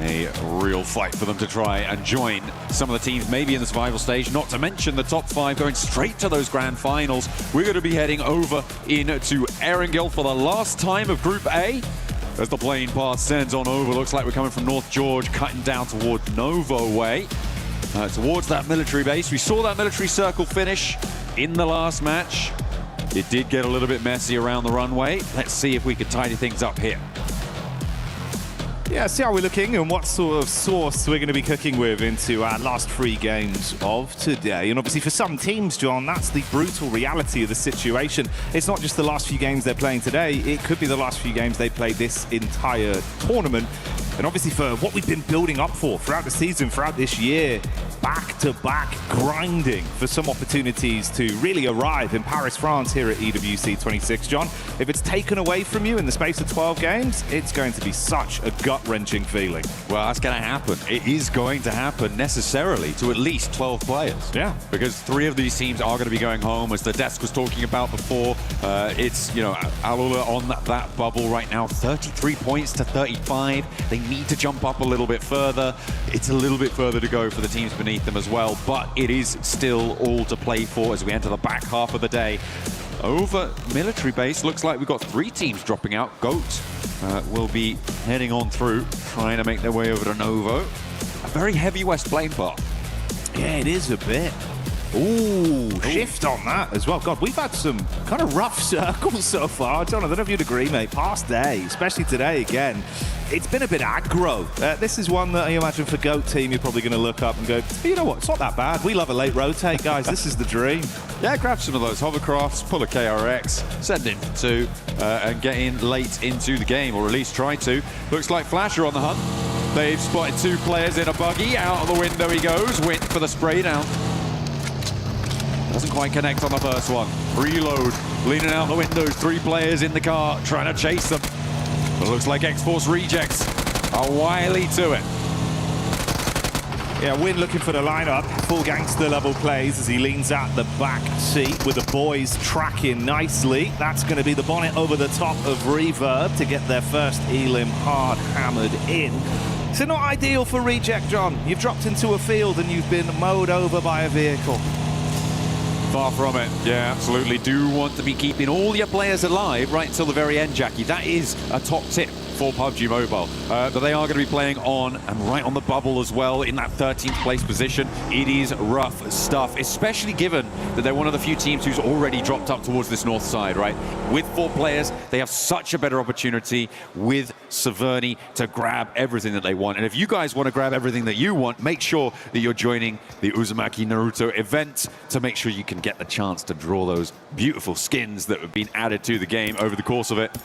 A real fight for them to try and join some of the teams maybe in the survival stage, not to mention the top 5 going straight to those grand finals. We're going to be heading over into Erangel for the last time of Group A. As the plane path sends on over, looks like we're coming from North George, cutting down toward Novo way. Towards that military base. We saw that military circle finish in the last match. It did get a little bit messy around the runway. Let's see if we can tidy things up here. Yeah, see how we're looking and what sort of sauce we're going to be cooking with into our last 3 games of today. And obviously for some teams, John, that's the brutal reality of the situation. It's not just the last few games they're playing today, it could be the last few games they played this entire tournament. And obviously for what we've been building up for throughout the season, throughout this year, back-to-back grinding for some opportunities to really arrive in Paris, France here at EWC 26, John. If it's taken away from you in the space of 12 games, it's going to be such a gut-wrenching feeling. Well, that's going to happen. It is going to happen necessarily to at least 12 players. Yeah. Because 3 of these teams are going to be going home, as the desk was talking about before. It's, you know, Alula on that bubble right now, 33 points to 35. They need to jump up a little bit further. It's a little bit further to go for the teams beneath them as well, but it is still all to play for as we enter the back half of the day. Over military base, looks like we've got 3 teams dropping out. GOAT will be heading on through, trying to make their way over to Novo. A very heavy west plane path. Yeah, it is a bit. Ooh, shift on that as well. God, we've had some kind of rough circles so far. John, I don't know if you'd agree, mate. Past day, especially today again, it's been a bit aggro. This is one that I imagine for GOAT team, you're probably going to look up and go, you know what, it's not that bad. We love a late rotate, guys. This is the dream. Yeah, grab some of those hovercrafts, pull a KRX, send in for 2, and get in late into the game, or at least try to. Looks like Flasher on the hunt. They've spotted 2 players in a buggy. Out of the window he goes. Wint for the spray down. Doesn't quite connect on the first one. Reload, leaning out the windows, 3 players in the car, trying to chase them. But it looks like X-Force rejects are wily to it. Yeah, Win looking for the lineup. Full gangster level plays as he leans at the back seat with the boys tracking nicely. That's going to be the bonnet over the top of Reverb to get their first Elim hard hammered in. So not ideal for reject, John. You've dropped into a field and you've been mowed over by a vehicle. Far from it. Yeah, absolutely. Do want to be keeping all your players alive right until the very end, Jackie. That is a top tip for PUBG Mobile. But they are going to be playing on and right on the bubble as well in that 13th place position. It is rough stuff, especially given that they're one of the few teams who's already dropped up towards this north side, right? With 4 players, they have such a better opportunity with Severny to grab everything that they want. And if you guys want to grab everything that you want, make sure that you're joining the Uzumaki Naruto event to make sure you can get the chance to draw those beautiful skins that have been added to the game over the course of it.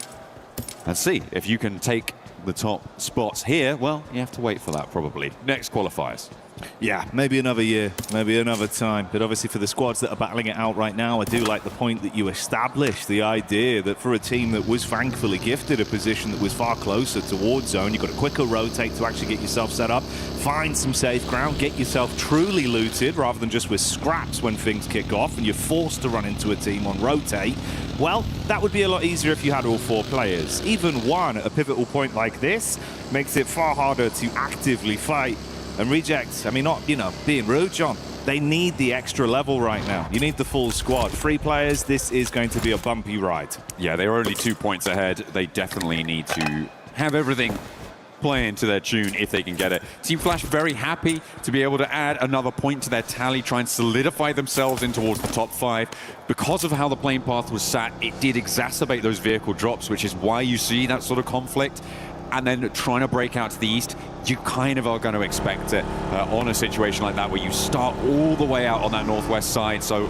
And see if you can take the top spots here. Well, you have to wait for that probably. Next qualifiers. Yeah, maybe another year, maybe another time. But obviously for the squads that are battling it out right now, I do like the point that you established, the idea that for a team that was thankfully gifted a position that was far closer towards zone, you've got a quicker rotate to actually get yourself set up, find some safe ground, get yourself truly looted rather than just with scraps when things kick off and you're forced to run into a team on rotate. Well, that would be a lot easier if you had all 4 players. Even one at a pivotal point like this makes it far harder to actively fight. And reject, I mean, not, you know, being rude, John, they need the extra level right now. You need the full squad. 3 players, this is going to be a bumpy ride. Yeah, they were only 2 points ahead. They definitely need to have everything playing to their tune if they can get it. Team Flash very happy to be able to add another point to their tally, try and solidify themselves in towards the top 5. Because of how the plane path was sat, it did exacerbate those vehicle drops, which is why you see that sort of conflict. And then trying to break out to the east, you kind of are going to expect it on a situation like that where you start all the way out on that northwest side. So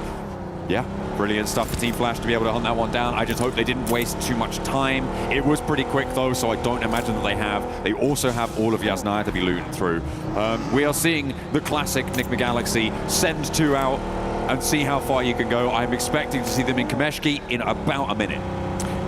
yeah, brilliant stuff for Team Flash to be able to hunt that one down. I just hope they didn't waste too much time. It was pretty quick though, so I don't imagine that they have. They also have all of Yasnaya to be looting through. We are seeing the classic Nigma Galaxy send 2 out and see how far you can go. I'm expecting to see them in Kameshki in about a minute.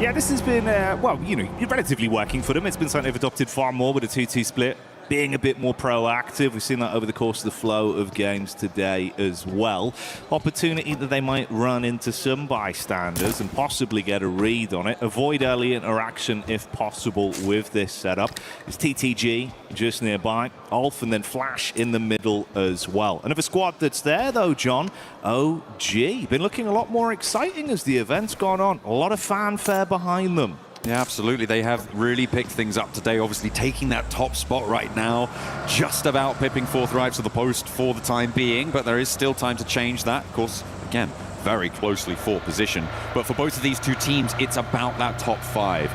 Yeah, this has been, well, you know, relatively working for them. It's been something they've adopted far more with a 2-2 split being a bit more proactive. We've seen that over the course of the flow of games today as well. Opportunity that they might run into some bystanders and possibly get a read on it. Avoid early interaction if possible with this setup. It's TTG just nearby, Ulf, and then Flash in the middle as well. Another squad that's there though, John, OG. Been looking a lot more exciting as the event's gone on. A lot of fanfare behind them. Yeah, absolutely. They have really picked things up today, obviously taking that top spot right now, just about pipping Fourth Rives to the post for the time being, but there is still time to change that. Of course, again, very closely for position. But for both of these two teams, it's about that top 5.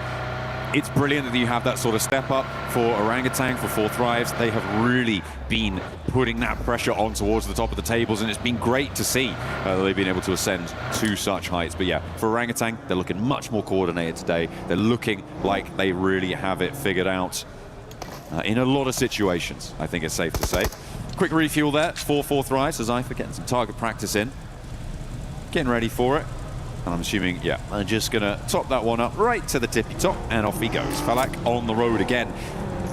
It's brilliant that you have that sort of step up for Orangutan, for Fourth Rives. They have really been putting that pressure on towards the top of the tables, and it's been great to see that they've been able to ascend to such heights. But yeah, for Orangutan, they're looking much more coordinated today. They're looking like they really have it figured out in a lot of situations, I think it's safe to say. Quick refuel there for Fourth Rives as I forget some target practice in. Getting ready for it. And I'm assuming, yeah, I'm just going to top that one up right to the tippy top, and off he goes. Falak on the road again.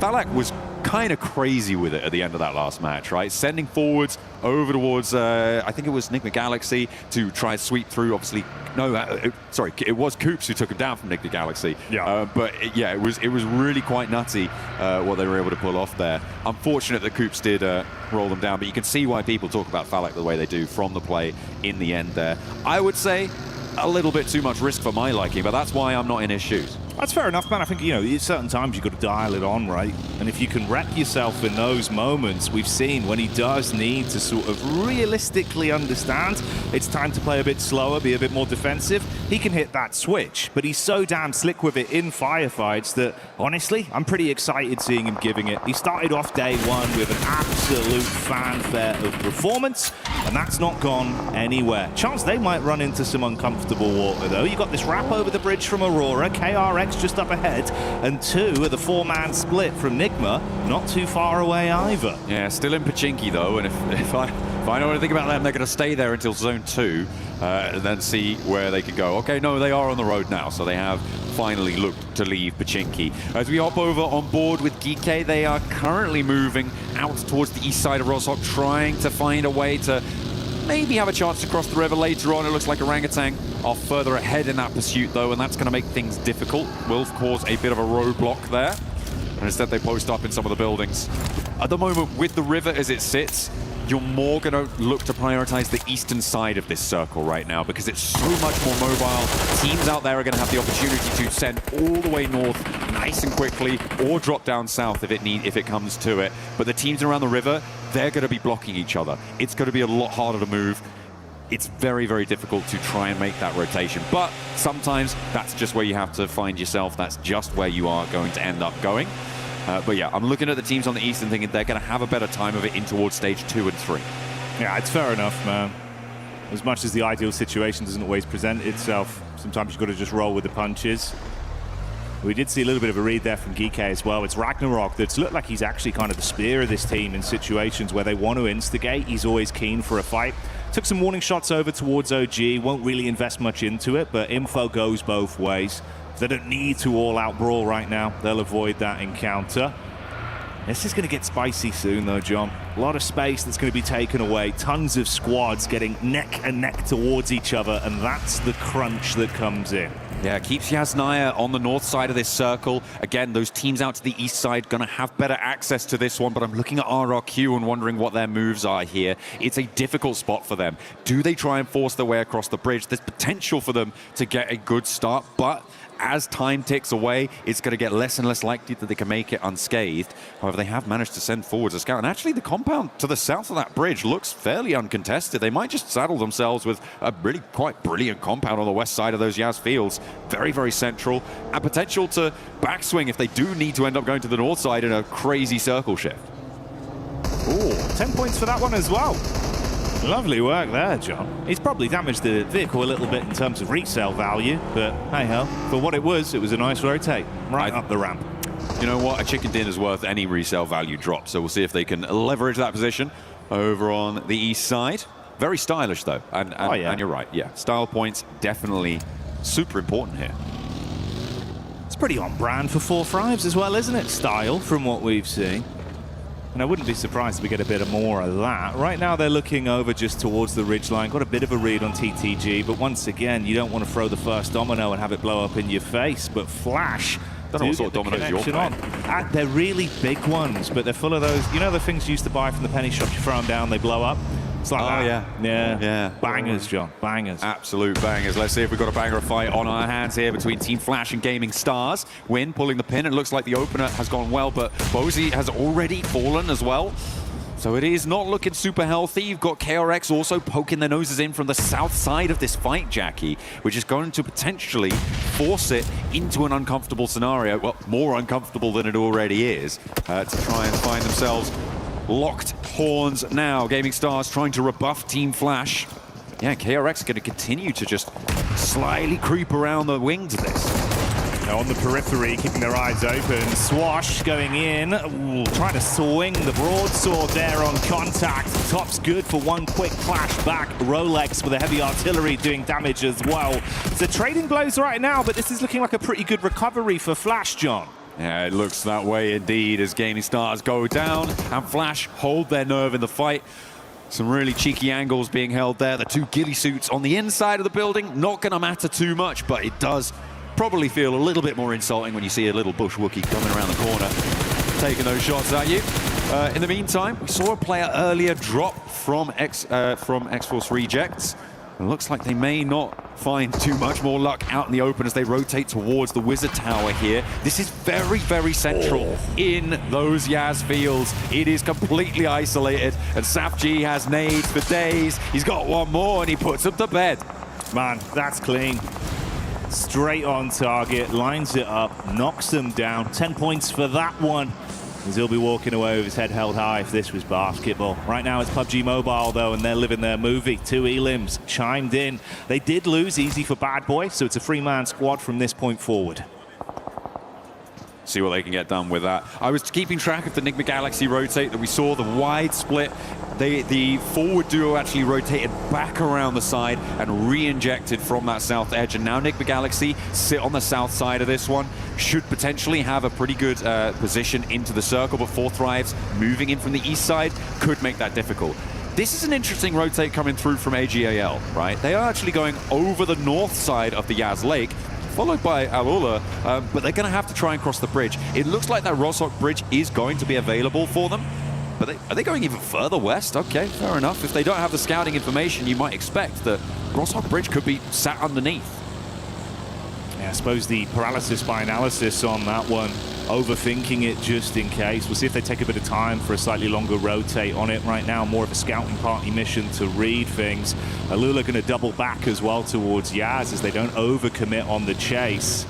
Falak was kind of crazy with it at the end of that last match, right? Sending forwards over towards, I think it was Nigma Galaxy to try and sweep through. Obviously, no, sorry, it was Coops who took him down from Nigma Galaxy. Yeah. Yeah, it was really quite nutty what they were able to pull off there. Unfortunate that Coops did roll them down, but you can see why people talk about Falak the way they do from the play in the end there. I would say a little bit too much risk for my liking, but that's why I'm not in his shoes. That's fair enough, man. I think, at certain times you've got to dial it on, right? And if you can wreck yourself in those moments, we've seen when he does need to sort of realistically understand it's time to play a bit slower, be a bit more defensive, he can hit that switch. But he's so damn slick with it in firefights that, honestly, I'm pretty excited seeing him giving it. He started off day one with an absolute fanfare of performance, and that's not gone anywhere. Chance they might run into some uncomfortable water, though. You got this wrap over the bridge from Aurora, KRX just up ahead, and 2 of the 4-man split from Nigma, not too far away either. Yeah, still in Pachinki though, and if I know anything about them, they're going to stay there until Zone 2, and then see where they can go. Okay, no, they are on the road now, so they have finally looked to leave Pachinki. As we hop over on board with Geeke, they are currently moving out towards the east side of Roshok, trying to find a way to maybe have a chance to cross the river later on. It looks like Orangutan are further ahead in that pursuit though, and that's going to make things difficult. Will cause a bit of a roadblock there, and instead they post up in some of the buildings. At the moment, with the river as it sits, you're more going to look to prioritize the eastern side of this circle right now because it's so much more mobile. Teams out there are going to have the opportunity to send all the way north nice and quickly, or drop down south if it comes to it. But the teams around the river, they're going to be blocking each other. It's going to be a lot harder to move. It's very, very difficult to try and make that rotation. But sometimes that's just where you have to find yourself. That's just where you are going to end up going. But yeah, I'm looking at the teams on the east and thinking they're going to have a better time of it in towards stage 2 and 3. Yeah, it's fair enough, man. As much as the ideal situation doesn't always present itself, sometimes you've got to just roll with the punches. We did see a little bit of a read there from Geeke as well. It's Ragnarok that's looked like he's actually kind of the spear of this team in situations where they want to instigate. He's always keen for a fight. Took some warning shots over towards OG. Won't really invest much into it, but info goes both ways. They don't need to all-out brawl right now. They'll avoid that encounter. This is going to get spicy soon, though, John. A lot of space that's going to be taken away. Tons of squads getting neck and neck towards each other, and that's the crunch that comes in. Yeah, keeps Yasnaya on the north side of this circle. Again, those teams out to the east side going to have better access to this one, but I'm looking at RRQ and wondering what their moves are here. It's a difficult spot for them. Do they try and force their way across the bridge? There's potential for them to get a good start, but as time ticks away, it's going to get less and less likely that they can make it unscathed. However, they have managed to send forwards a scout. And actually, the compound to the south of that bridge looks fairly uncontested. They might just saddle themselves with a really quite brilliant compound on the west side of those Yaz fields. Very, very central. And potential to backswing if they do need to end up going to the north side in a crazy circle shift. Ooh, 10 points for that one as well. Lovely work there, John. He's probably damaged the vehicle a little bit in terms of resale value, but hey-ho, for what it was a nice rotate right up the ramp. You know what? A chicken dinner's worth any resale value drop, so we'll see if they can leverage that position over on the east side. Very stylish, though, and you're right. Yeah, style points definitely super important here. It's pretty on brand for Fourth Rives as well, isn't it? Style, from what we've seen. And I wouldn't be surprised if we get a bit of more of that. Right now, they're looking over just towards the ridgeline. Got a bit of a read on TTG, but once again, you don't want to throw the first domino and have it blow up in your face. But Flash, don't know what sort of dominoes you're playing. They're really big ones, but they're full of those, you know, the things you used to buy from the penny shop. You throw them down, they blow up. It's like that. Yeah. Bangers, John. Bangers. Absolute bangers. Let's see if we've got a banger of fight on our hands here between Team Flash and Gaming Stars. Win pulling the pin. It looks like the opener has gone well, but Bozy has already fallen as well. So it is not looking super healthy. You've got KRX also poking their noses in from the south side of this fight, Jackie, which is going to potentially force it into an uncomfortable scenario. Well, more uncomfortable than it already is, to try and find themselves locked horns now. Gaming Stars trying to rebuff Team Flash. Yeah, KRX are going to continue to just slyly creep around the wings of this. Now on the periphery, keeping their eyes open. Swash going in. Ooh, trying to swing the broadsword there on contact. Top's good for one quick flash back. Rolex with the heavy artillery doing damage as well. So trading blows right now, but this is looking like a pretty good recovery for Flash, John. Yeah, it looks that way indeed as Gaming Stars go down and Flash hold their nerve in the fight. Some really cheeky angles being held there. The two ghillie suits on the inside of the building, not going to matter too much, but it does probably feel a little bit more insulting when you see a little bush Wookiee coming around the corner, taking those shots at you. In the meantime, we saw a player earlier drop from X-Force Rejects. It looks like they may not find too much more luck out in the open as they rotate towards the Wizard Tower here. This is very, very central in those Yaz fields. It is completely isolated, and SAFG has nades for days. He's got one more, and he puts them to bed. Man, that's clean. Straight on target, lines it up, knocks them down. 10 points for that one. As he'll be walking away with his head held high if this was basketball. Right now it's PUBG Mobile though, and they're living their movie. Two Elims chimed in. They did lose easy for Bad Boy, so it's a three-man squad from this point forward. See what they can get done with that. I was keeping track of the Nigma Galaxy rotate that we saw, the wide split. The forward duo actually rotated back around the side and re-injected from that south edge. And now Nigma Galaxy sit on the south side of this one. Should potentially have a pretty good position into the circle, but Four Thrives moving in from the east side could make that difficult. This is an interesting rotate coming through from AGAL, right? They are actually going over the north side of the Yaz Lake, followed by Alula, but they're going to have to try and cross the bridge. It looks like that Roshok Bridge is going to be available for them, but are they going even further west? Okay, fair enough. If they don't have the scouting information, you might expect that Roshok Bridge could be sat underneath. Yeah, I suppose the paralysis by analysis on that one, overthinking it just in case. We'll see if they take a bit of time for a slightly longer rotate on it. Right now, more of a scouting party mission to read things. Alula going to double back as well towards Yaz as they don't overcommit on the chase.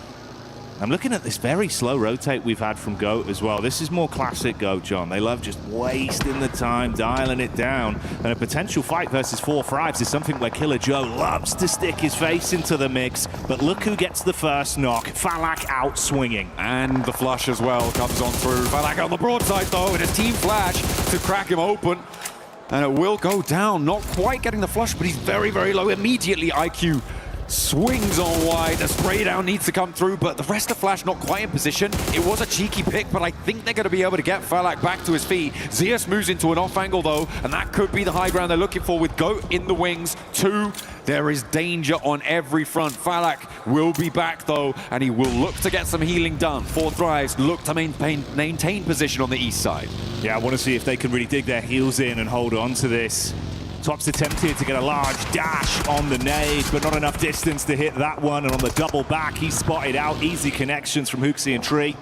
I'm looking at this very slow rotate we've had from GOAT as well. This is more classic GOAT, John. They love just wasting the time, dialing it down. And a potential fight versus Four Thrives is something where Killer Joe loves to stick his face into the mix. But look who gets the first knock. Falak out swinging. And the flush as well comes on through. Falak on the broadside though, and it's Team Flash to crack him open. And it will go down. Not quite getting the flush, but he's very, very low. Immediately IQ swings on wide. The spray down needs to come through, but the rest of Flash not quite in position. It was a cheeky pick, but I think they're going to be able to get Falak back to his feet. Zeus moves into an off angle though, and that could be the high ground they're looking for with GOAT in the wings. Two, there is danger on every front. Falak will be back though, and he will look to get some healing done. Four Thrives look to maintain position on the east side. Yeah, I want to see if they can really dig their heels in and hold on to this. Top's attempted to get a large dash on the nade, but not enough distance to hit that one. And on the double back, he's spotted out. Easy connections from Hooksy and Tree.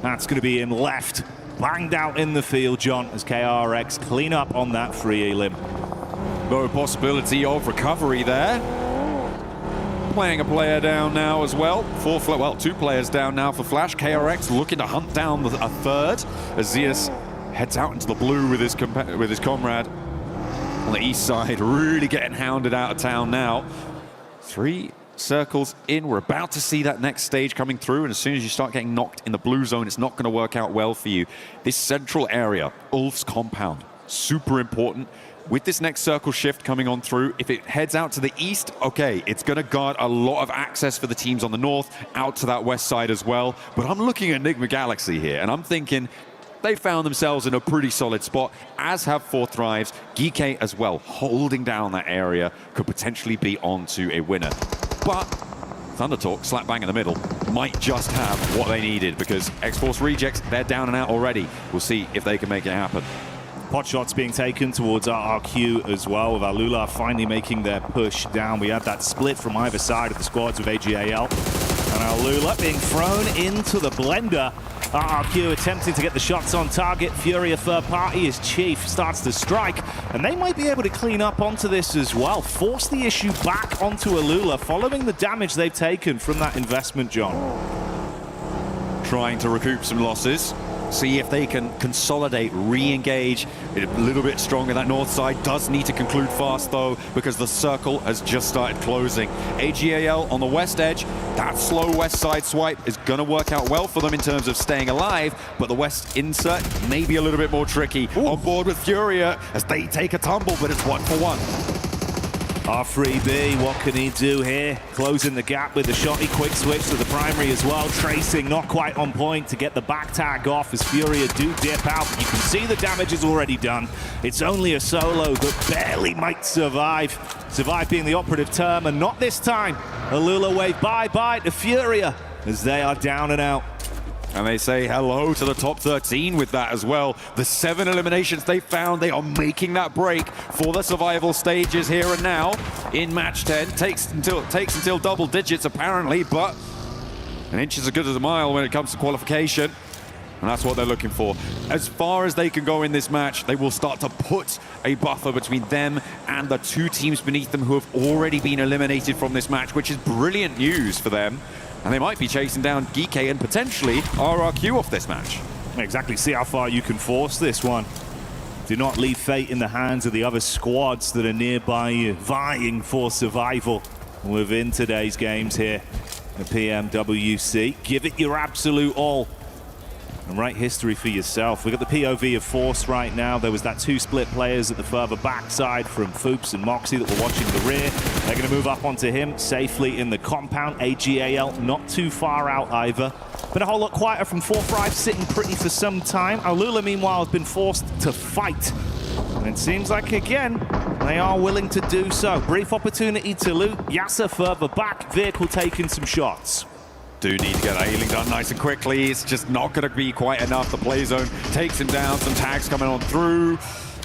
That's going to be him left, banged out in the field, John, as KRX clean up on that free Elim. No possibility of recovery there. Playing a player down now as well. Two players down now for Flash. KRX looking to hunt down a third as Zeus heads out into the blue with his comrade. On the east side, really getting hounded out of town now. 3 circles in. We're about to see that next stage coming through, and as soon as you start getting knocked in the blue zone, it's not going to work out well for you. This central area, Ulf's compound, super important. With this next circle shift coming on through, if it heads out to the east, okay, it's going to guard a lot of access for the teams on the north, out to that west side as well. But I'm looking at Nigma Galaxy here, and I'm thinking, they found themselves in a pretty solid spot, as have 4 Thrives. GK as well, holding down that area, could potentially be on to a winner. But Thundertalk, slap bang in the middle, might just have what they needed, because X-Force Rejects, they're down and out already. We'll see if they can make it happen. Pot shots being taken towards RRQ as well, with Alula finally making their push down. We had that split from either side of the squads with AGAL. And Alula being thrown into the blender. RRQ attempting to get the shots on target. Furia third party as Chief starts to strike. And they might be able to clean up onto this as well. Force the issue back onto Alula following the damage they've taken from that investment, John. Trying to recoup some losses. See if they can consolidate, re-engage a little bit stronger. That north side does need to conclude fast, though, because the circle has just started closing. AGAL on the west edge, that slow west side swipe is going to work out well for them in terms of staying alive, but the west insert may be a little bit more tricky. Ooh. On board with Furia as they take a tumble, but it's 1-for-1. R3B, what can he do here? Closing the gap with the shotty, quick switch to the primary as well. Tracing not quite on point to get the back tag off as Furia do dip out. But you can see the damage is already done. It's only a solo that barely might survive. Survive being the operative term, and not this time. Alula wave bye-bye to Furia as they are down and out. And they say hello to the top 13 with that as well. The 7 eliminations they found, they are making that break for the survival stages here and now in match 10. Takes until double digits apparently, but an inch is as good as a mile when it comes to qualification. And that's what they're looking for. As far as they can go in this match, they will start to put a buffer between them and the 2 teams beneath them who have already been eliminated from this match, which is brilliant news for them. And they might be chasing down GK and potentially RRQ off this match. Exactly, see how far you can force this one. Do not leave fate in the hands of the other squads that are nearby you, vying for survival within today's games here at PMWC. Give it your absolute all and write history for yourself. We've got the POV of Force right now. There was that 2 split players at the further backside from Foops and Moxie that were watching the rear. They're going to move up onto him safely in the compound. AGAL not too far out either. Been a whole lot quieter from 4 Thrive, sitting pretty for some time. Alula, meanwhile, has been forced to fight. And it seems like, again, they are willing to do so. Brief opportunity to loot. Yasser further back, vehicle taking some shots. Do need to get that healing done nice and quickly. It's just not going to be quite enough. The play zone takes him down. Some tags coming on through.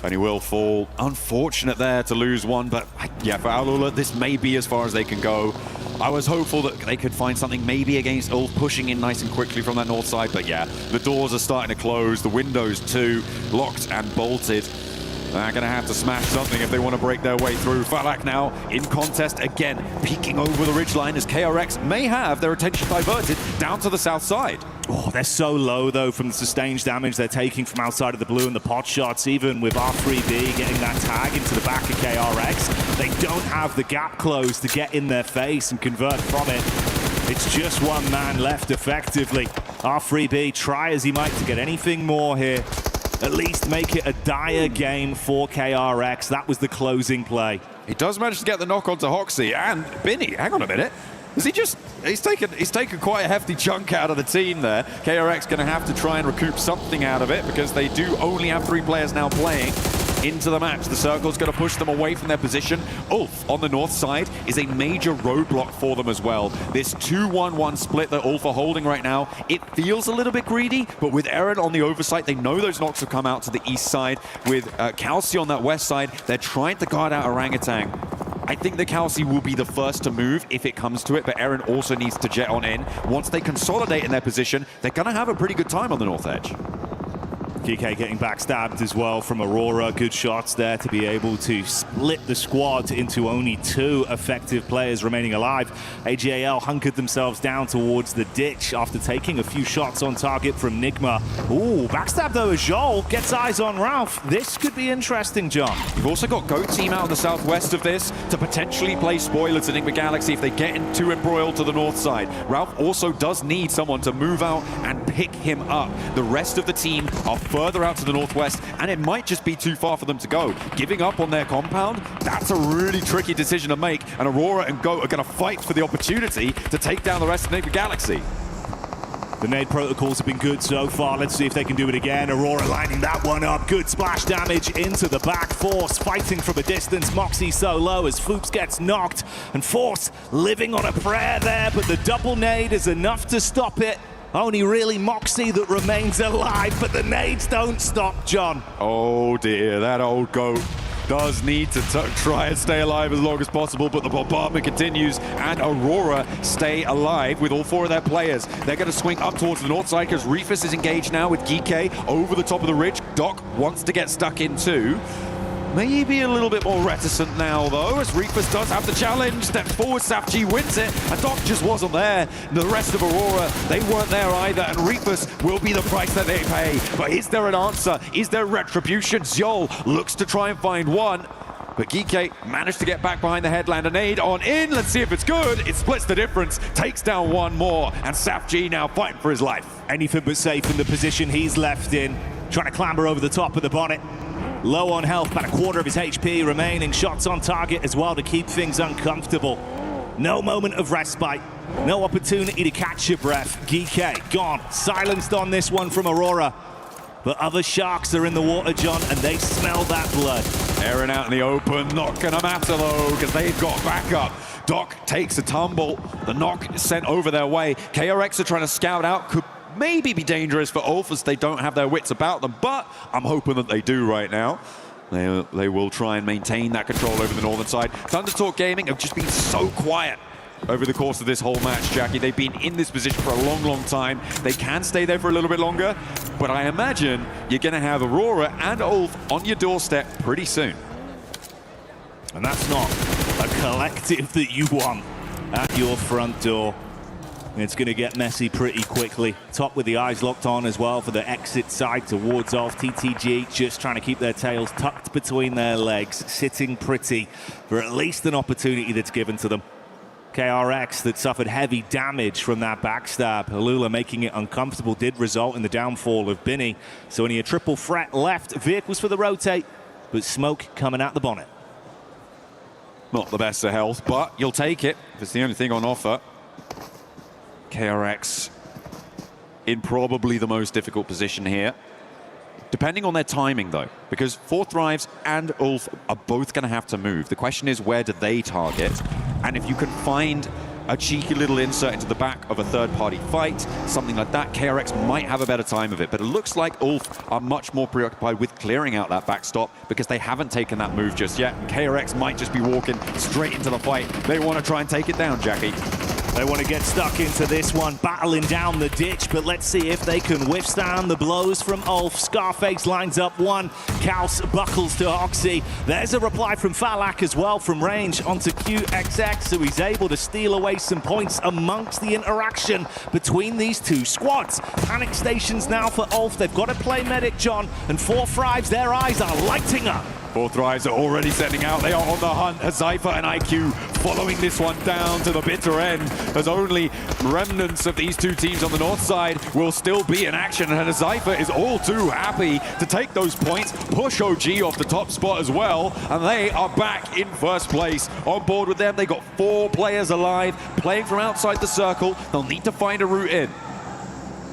And he will fall. Unfortunate there to lose one. But yeah, for Alula, this may be as far as they can go. I was hopeful that they could find something maybe against Ulf, pushing in nice and quickly from that north side. But yeah, the doors are starting to close. The windows too, locked and bolted. They're going to have to smash something if they want to break their way through. Falak now in contest again, peeking over the ridgeline as KRX may have their attention diverted down to the south side. Oh, they're so low, though, from the sustained damage they're taking from outside of the blue and the pot shots. Even with R3B getting that tag into the back of KRX, they don't have the gap closed to get in their face and convert from it. It's just one man left, effectively. R3B, try as he might to get anything more here. At least make it a dire game for KRX. That was the closing play. He does manage to get the knock onto Hoxie and Binny. Hang on a minute. Is he just... He's taken quite a hefty chunk out of the team there. KRX going to have to try and recoup something out of it because they do only have 3 players now playing into the match. The circle's going to push them away from their position. Ulf on the north side is a major roadblock for them as well. This 2-1-1 split that Ulf are holding right now, it feels a little bit greedy, but with Eren on the oversight, they know those knocks have come out to the east side. With Kalsi on that west side, they're trying to guard out Orangutan. I think the Kalsi will be the first to move if it comes to it, but Eren also needs to jet on in. Once they consolidate in their position, they're going to have a pretty good time on the north edge. GK getting backstabbed as well from Aurora. Good shots there to be able to split the squad into only 2 effective players remaining alive. AGAL hunkered themselves down towards the ditch after taking a few shots on target from Nigma. Ooh, backstab though as Joel gets eyes on Ralph. This could be interesting, John. You've also got Goat Team out in the southwest of this to potentially play spoiler to Enigma Galaxy if they get too embroiled to the north side. Ralph also does need someone to move out and pick him up. The rest of the team are further out to the northwest, and it might just be too far for them to go. Giving up on their compound, that's a really tricky decision to make, and Aurora and Goat are going to fight for the opportunity to take down the rest of Enigma Galaxy. The nade protocols have been good so far. Let's see if they can do it again. Aurora lining that one up. Good splash damage into the back. Force fighting from a distance. Moxie so low as Fuchs gets knocked. And Force living on a prayer there, but the double nade is enough to stop it. Only really Moxie that remains alive, but the nades don't stop, John. Oh dear, that old goat does need to try and stay alive as long as possible, but the bombardment continues, and Aurora stay alive with all 4 of their players. They're going to swing up towards the north side because Reefus is engaged now with Geeke over the top of the ridge. Doc wants to get stuck in too. Maybe a little bit more reticent now, though, as Reefus does have the challenge. Steps forward, SAFG wins it, and Doc just wasn't there. The rest of Aurora, they weren't there either, and Reefus will be the price that they pay. But is there an answer? Is there retribution? Zjol looks to try and find one, but Geeke managed to get back behind the headland. An aid on in, let's see if it's good. It splits the difference, takes down one more, and SAFG now fighting for his life. Anything but safe in the position he's left in, trying to clamber over the top of the bonnet. Low on health, about a quarter of his HP remaining. Shots on target as well to keep things uncomfortable. No moment of respite. No opportunity to catch your breath. Geeke gone. Silenced on this one from Aurora. But other sharks are in the water, John, and they smell that blood. Airing out in the open, not gonna matter though, because they've got backup. Doc takes a tumble. The knock is sent over their way. KRX are trying to scout out. Could maybe be dangerous for Ulf as they don't have their wits about them, but I'm hoping that they do right now. They will try and maintain that control over the northern side. Thundertalk Gaming have just been so quiet over the course of this whole match, Jackie. They've been in this position for a long, long time. They can stay there for a little bit longer, but I imagine you're going to have Aurora and Ulf on your doorstep pretty soon. And that's not a collective that you want at your front door. It's going to get messy pretty quickly. Top with the eyes locked on as well for the exit side towards Ulf. TTG just trying to keep their tails tucked between their legs, sitting pretty for at least an opportunity that's given to them. KRX that suffered heavy damage from that backstab. Alula making it uncomfortable did result in the downfall of Binny. So only a triple threat left. Vehicles for the rotate, but smoke coming out the bonnet. Not the best of health, but you'll take it if it's the only thing on offer. KRX in probably the most difficult position here. Depending on their timing, though, because Four Thrives and Ulf are both going to have to move. The question is, where do they target? And if you can find a cheeky little insert into the back of a third-party fight, something like that, KRX might have a better time of it. But it looks like Ulf are much more preoccupied with clearing out that backstop because they haven't taken that move just yet. And KRX might just be walking straight into the fight. They want to try and take it down, Jackie. They want to get stuck into this one, battling down the ditch, but let's see if they can withstand the blows from Ulf. Scarface lines up one, Kaus buckles to Oxy. There's a reply from Falak as well from range onto QXX, so he's able to steal away some points amongst the interaction between these two squads. Panic stations now for Ulf. They've got to play medic, John, and Four Thrives, their eyes are lighting up. Four Thrives are already setting out. They are on the hunt. Hazaifa and IQ following this one down to the bitter end, as only remnants of these two teams on the north side will still be in action. And Hazaifa is all too happy to take those points, push OG off the top spot as well, and they are back in first place. On board with them, they got 4 players alive, playing from outside the circle. They'll need to find a route in.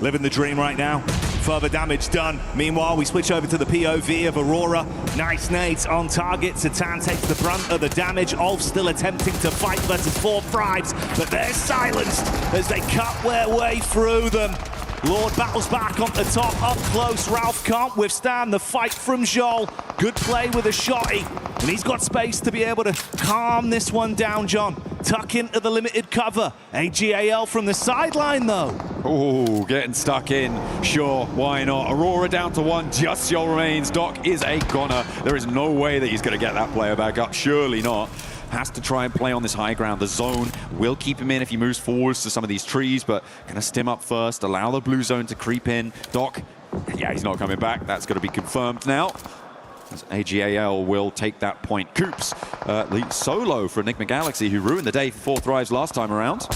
Living the dream right now. Further damage done. Meanwhile, we switch over to the POV of Aurora. Nice nades on target. Satan takes the brunt of the damage. Ulf still attempting to fight versus Four Thrives, but they're silenced as they cut their way through them. Lord battles back on the top, up close. Ralph can't withstand the fight from Zjol. Good play with a shotty, and he's got space to be able to calm this one down, John. Tuck into the limited cover. AGAL from the sideline, though. Oh, getting stuck in. Sure, why not? Aurora down to 1. Just Zjol remains. Doc is a goner. There is no way that he's going to get that player back up. Surely not. Has to try and play on this high ground. The zone will keep him in if he moves forwards to some of these trees, but gonna stim up first, allow the blue zone to creep in. Doc, yeah, he's not coming back. That's gonna be confirmed now. As AGAL will take that point. Coops, the solo for Enigma Galaxy, who ruined the day for Four Thrives last time around.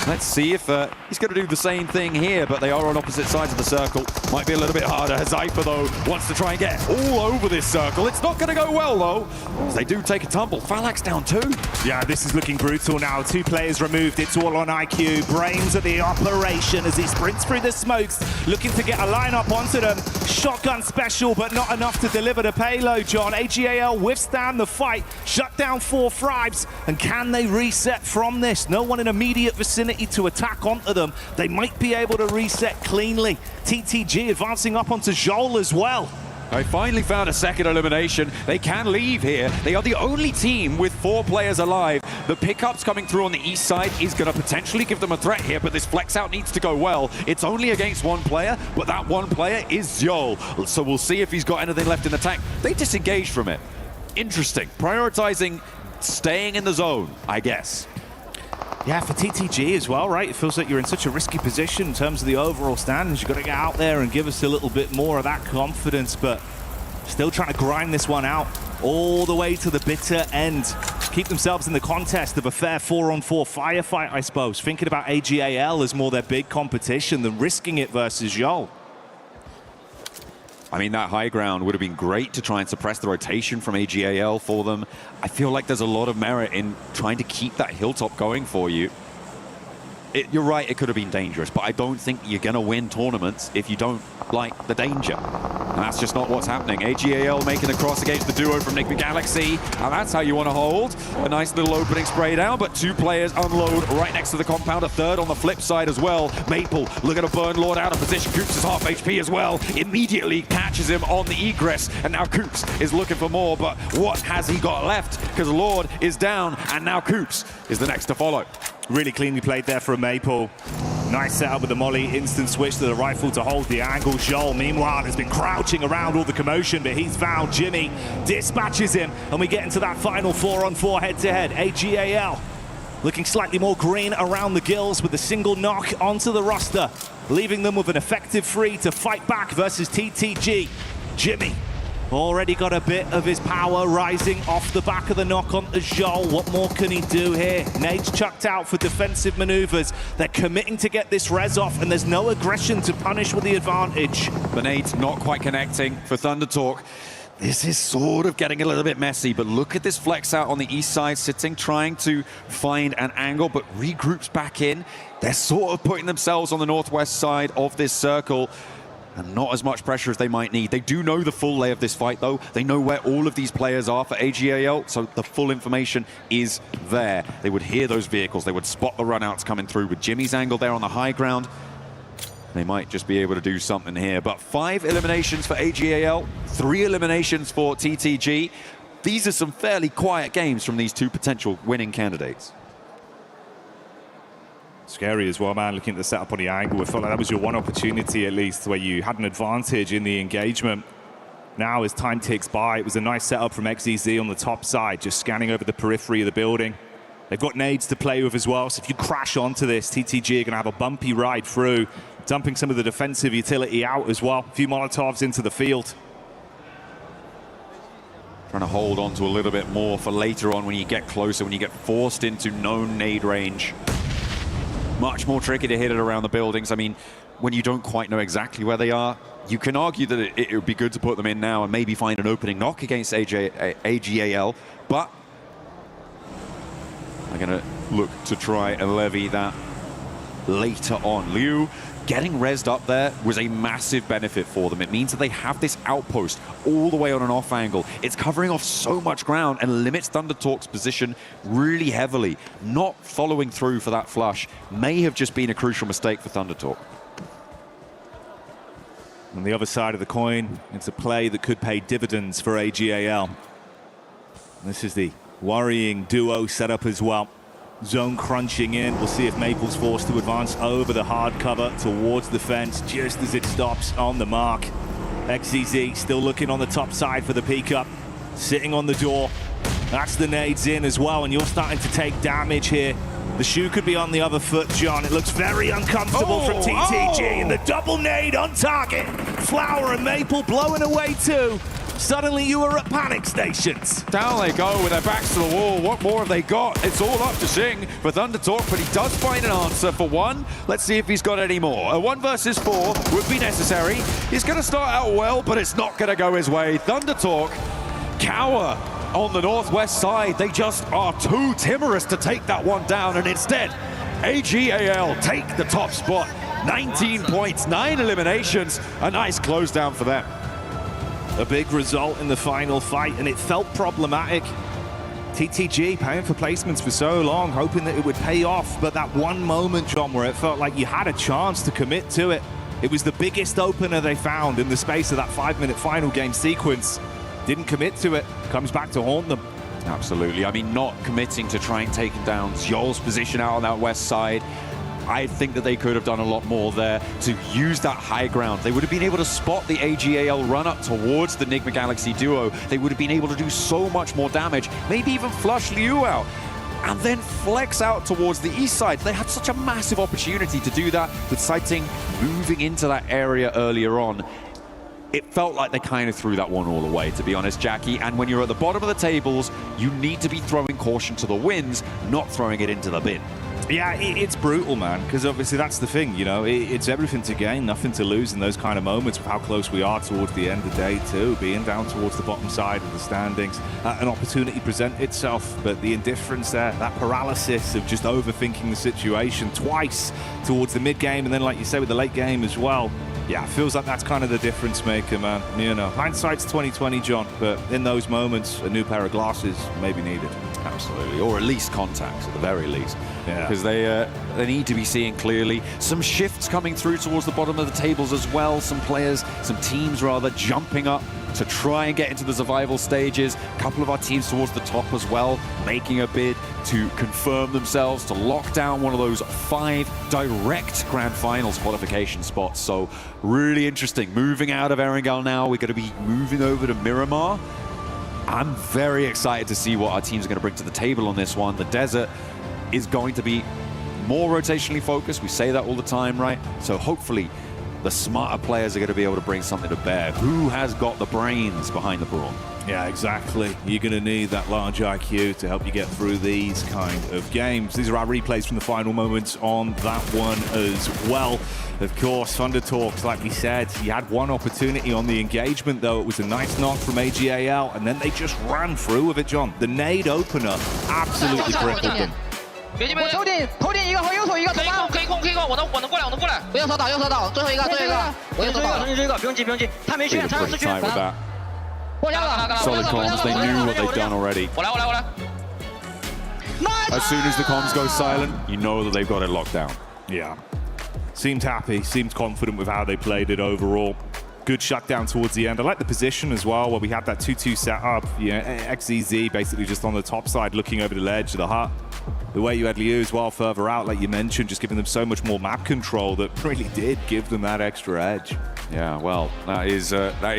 Let's see if he's going to do the same thing here, but they are on opposite sides of the circle. Might be a little bit harder. Zypher, though, wants to try and get all over this circle. It's not going to go well, though, as they do take a tumble. Phalanx down 2. Yeah, this is looking brutal now. 2 players removed. It's all on IQ. Brains at the operation as he sprints through the smokes, looking to get a lineup onto them. Shotgun special, but not enough to deliver the payload, John. AGAL withstand the fight, shut down 4 Thribes, and can they reset from this? No one in immediate vicinity to attack onto them. They might be able to reset cleanly. TTG advancing up onto Joel as well. They finally found a second elimination. They can leave here. They are the only team with 4 players alive. The pickups coming through on the east side is going to potentially give them a threat here, but this flex out needs to go well. It's only against 1 player, but that 1 player is Zhol. So we'll see if he's got anything left in the tank. They disengaged from it. Interesting. Prioritizing staying in the zone, I guess. Yeah, for TTG as well, right? It feels like you're in such a risky position in terms of the overall standings. You've got to get out there and give us a little bit more of that confidence, but still trying to grind this one out all the way to the bitter end. Keep themselves in the contest of a fair 4-on-4 firefight, I suppose. Thinking about AGAL as more their big competition than risking it versus Joel. I mean, that high ground would have been great to try and suppress the rotation from AGAL for them. I feel like there's a lot of merit in trying to keep that hilltop going for you. You're right, it could have been dangerous, but I don't think you're going to win tournaments if you don't like the danger. And that's just not what's happening. AGAL making the cross against the duo from Nick the Galaxy, and that's how you want to hold. A nice little opening spray down, but 2 players unload right next to the compound. A third on the flip side as well. Maple looking to burn Lord out of position. Coops is half HP as well. Immediately catches him on the egress, and now Coops is looking for more, but what has he got left? Because Lord is down, and now Coops is the next to follow. Really cleanly played there for a Maple. Nice setup with the molly, instant switch to the rifle to hold the angle. Joel, meanwhile, has been crouching around all the commotion, but he's found Jimmy, dispatches him, and we get into that final 4-on-4 head-to-head. AGAL looking slightly more green around the gills with a single knock onto the roster, leaving them with an effective 3 to fight back versus TTG. Jimmy already got a bit of his power rising off the back of the knock onto Joel. What more can he do here? Nades chucked out for defensive maneuvers. They're committing to get this res off, and there's no aggression to punish with the advantage. The nades not quite connecting for Thunder Talk. This is sort of getting a little bit messy, but look at this flex out on the east side, sitting, trying to find an angle, but regroups back in. They're sort of putting themselves on the northwest side of this circle, and not as much pressure as they might need. They do know the full lay of this fight, though. They know where all of these players are for AGAL, so the full information is there. They would hear those vehicles. They would spot the runouts coming through. With Jimmy's angle there on the high ground, they might just be able to do something here. But 5 eliminations for AGAL, 3 eliminations for TTG. These are some fairly quiet games from these 2 potential winning candidates. Scary as well, man, looking at the setup on the angle. I felt like that was your one opportunity, at least, where you had an advantage in the engagement. Now, as time ticks by, it was a nice setup from XEZ on the top side, just scanning over the periphery of the building. They've got nades to play with as well, so if you crash onto this, TTG are going to have a bumpy ride through, dumping some of the defensive utility out as well. A few Molotovs into the field. Trying to hold on to a little bit more for later on when you get closer, when you get forced into known nade range. Much more tricky to hit it around the buildings. I mean, when you don't quite know exactly where they are, you can argue that it would be good to put them in now and maybe find an opening knock against AGAL, but they're going to look to try and levy that later on. Liu getting rezzed up there was a massive benefit for them. It means that they have this outpost all the way on an off angle. It's covering off so much ground and limits Thunder Talk's position really heavily. Not following through for that flush may have just been a crucial mistake for Thunder Talk. On the other side of the coin, it's a play that could pay dividends for AGAL. This is the worrying duo setup as well. Zone crunching in. We'll see if Maple's forced to advance over the hard cover towards the fence just as it stops on the mark. XEZ still looking on the top side for the peek up, sitting on the door. That's the nades in as well, and you're starting to take damage here. The shoe could be on the other foot, John. It looks very uncomfortable from TTG, and the double nade on target. Flower and Maple blowing away too. Suddenly you were at panic stations. Down they go with their backs to the wall. What more have they got? It's all up to Xing for Thunder Talk, but he does find an answer for one. Let's see if he's got any more. A 1 versus 4 would be necessary. He's going to start out well, but it's not going to go his way. Thunder Talk cower on the northwest side. They just are too timorous to take that one down, and instead, AGAL take the top spot. 19 points, 9 eliminations. A nice close down for them. A big result in the final fight, and it felt problematic. TTG paying for placements for so long, hoping that it would pay off, but that one moment, John, where it felt like you had a chance to commit to it. It was the biggest opener they found in the space of that 5-minute final game sequence. Didn't commit to it, comes back to haunt them. Absolutely. I mean, not committing to trying taking down Zol's position out on that west side. I think that they could have done a lot more there to use that high ground. They would have been able to spot the AGAL run up towards the Nigma Galaxy duo. They would have been able to do so much more damage, maybe even flush Liu out, and then flex out towards the east side. They had such a massive opportunity to do that with Sighting moving into that area earlier on. It felt like they kind of threw that one all away, to be honest, Jackie. And when you're at the bottom of the tables, you need to be throwing caution to the winds, not throwing it into the bin. Yeah, it's brutal, man, because obviously that's the thing, you know, it's everything to gain, nothing to lose in those kind of moments with how close we are towards the end of day two, being down towards the bottom side of the standings. An opportunity present itself, but the indifference there, that paralysis of just overthinking the situation twice towards the mid-game, and then, like you say, with the late game as well. Yeah, it feels like that's kind of the difference maker, man. You know, hindsight's 20/20, John, but in those moments, a new pair of glasses may be needed. Absolutely, or at least contacts at the very least. Yeah. Because they need to be seeing clearly. Some shifts coming through towards the bottom of the tables as well. Some players, some teams rather, jumping up to try and get into the survival stages. A couple of our teams towards the top as well, making a bid to confirm themselves, to lock down one of those 5 direct Grand Finals qualification spots. So really interesting. Moving out of Erangel now, we're going to be moving over to Miramar. I'm very excited to see what our teams are going to bring to the table on this one. The desert is going to be more rotationally focused. We say that all the time, right? So hopefully the smarter players are going to be able to bring something to bear. Who has got the brains behind the brawn? Yeah, exactly. You're going to need that large IQ to help you get through these kind of games. These are our replays from the final moments on that one as well. Of course, Thunder Talks, like we said, he had one opportunity on the engagement, though. It was a nice knock from AGAL, and then they just ran through with it, John. The nade opener absolutely crippled them. 我头顶一个和右手一个，可以控，可以控，可以控，我能过来，我能过来。右手倒，最后一个，我右手倒了。这个，不用急，他没去， They 他 were 要 pretty 四去。 tight with that. 过家了， Solid comms, they knew what they'd done already. 我来。 As soon as the comms go silent, you know that they've got it locked down. Yeah. Seemed happy, seemed confident with how they played it overall. Good shutdown towards the end. I like the position as well, where we had that 2-2 setup. You know, XZZ basically just on the top side, looking over the ledge of the hut. The way you had Liu as well further out, like you mentioned, just giving them so much more map control that really did give them that extra edge. Yeah, well, that is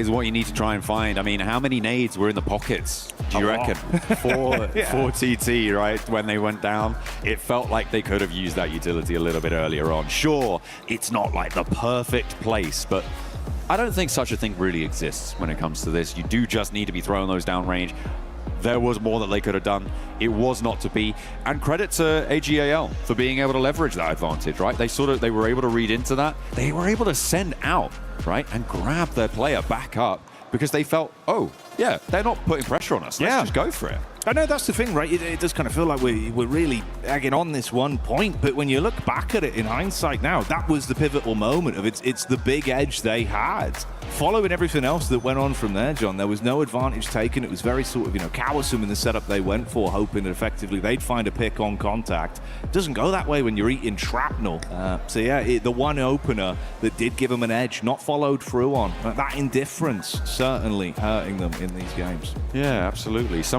what you need to try and find. I mean, how many nades were in the pockets, do you A lot. reckon? Four TT, right, when they went down. It felt like they could have used that utility a little bit earlier on. Sure, it's not like the perfect place, but I don't think such a thing really exists when it comes to this. You do just need to be throwing those downrange. There was more that they could have done. It was not to be. And credit to AGAL for being able to leverage that advantage, right? They were able to read into that. They were able to send out, right, and grab their player back up because they felt, oh, yeah, they're not putting pressure on us. Let's just go for it. I know that's the thing, right? It does kind of feel like we're really egging on this one point, but when you look back at it in hindsight now, that was the pivotal moment of it's the big edge they had. Following everything else that went on from there, John, there was no advantage taken. It was very sort of, cowsome in the setup they went for, hoping that effectively they'd find a pick on contact. It doesn't go that way when you're eating shrapnel. So yeah, the one opener that did give them an edge, not followed through on. That indifference certainly hurting them in these games. Yeah, absolutely.